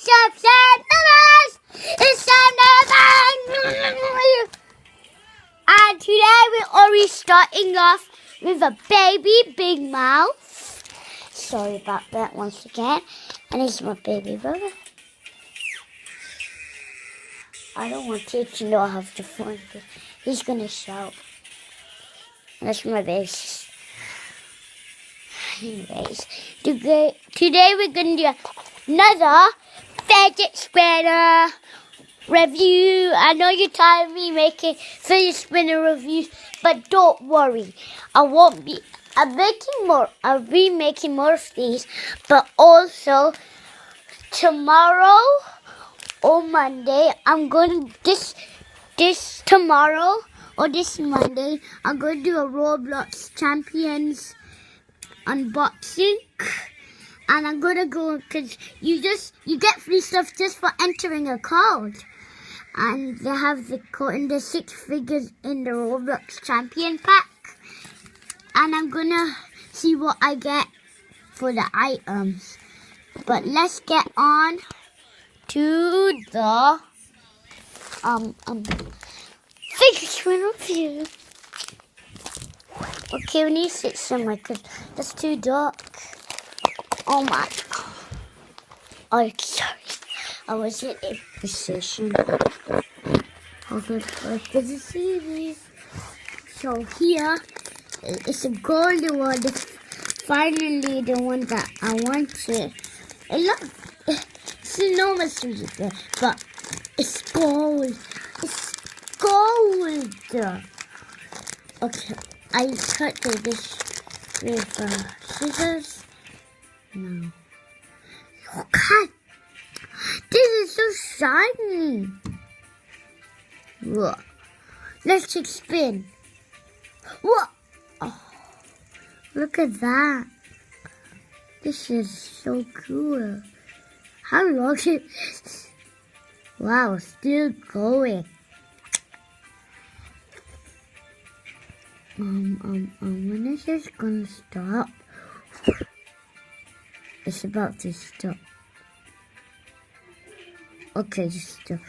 It's and today we're already starting off with a baby big mouth. Sorry about that once again. And this is my baby brother. I don't want you to know how to phone because he's gonna shout. And that's my bass. Anyways, today we're gonna do another fidget spinner review. I know you're tired of me making fidget spinner reviews, but don't worry. I'll be making more of these, but also tomorrow or Monday, I'm going this tomorrow or this Monday, I'm going to do a Roblox Champions unboxing. And I'm going to go, because you get free stuff just for entering a code. And they have the code in the 6 figures in the Roblox Champion pack. And I'm going to see what I get for the items. But let's get on to the fidget spinner review. Okay, we need to sit somewhere because that's too dark. Oh my God. Oh, sorry. I wasn't in position. Okay, let's get the series. So here, it's a golden one. Finally, the one that I wanted. It's enormously good, but it's gold. It's gold. Okay, I cut this with scissors. No. Oh God, this is so shiny. Whoa. Let's take spin. Whoa. Oh, look at that. This is so cool. How long is it? Wow, still going. When is this gonna stop? It's about to stop. Okay, just stop.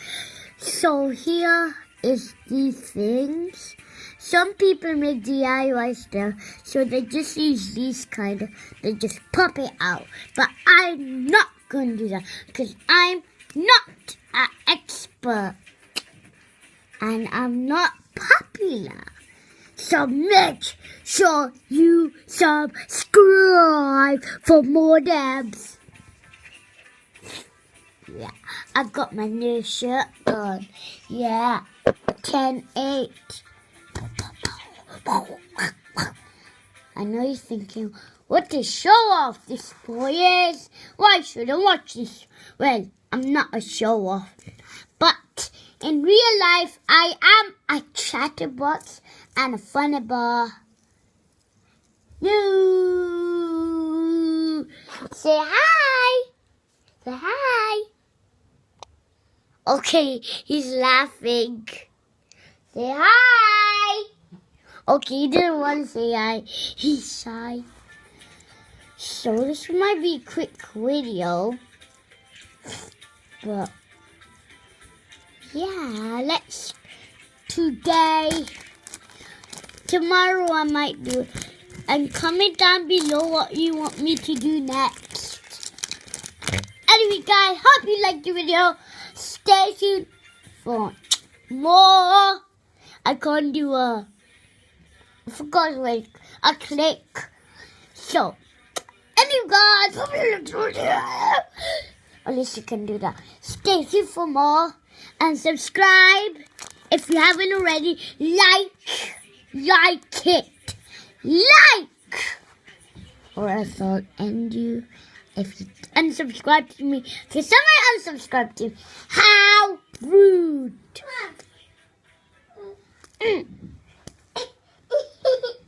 So here is these things. Some people make DIY stuff, so they just use these they just pop it out. But I'm not gonna do that because I'm not an expert and I'm not popular. So make sure you subscribe for more dabs. Yeah, I got my new shirt on. Yeah, 10-8. I know you're thinking, what a show off this boy is. Why should I watch this? Well, I'm not a show off. But in real life, I am a chatterbox and a funny bar. You say hi. Say hi. Okay, he's laughing. Say hi. Okay, he didn't want to say hi. He's shy. So this might be a quick video. But yeah, tomorrow I might do it. And comment down below what you want me to do next. Anyway guys, hope you liked the video. Stay tuned for more. I can't do I forgot where a click. So, anyway guys, at least you can do that. Stay tuned for more and subscribe if you haven't already. Like it, or else I'll end you if you unsubscribe to me. Because someone unsubscribed to me. How rude!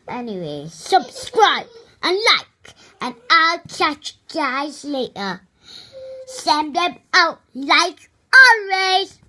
Anyway, subscribe and like, and I'll catch you guys later. Send them out like always.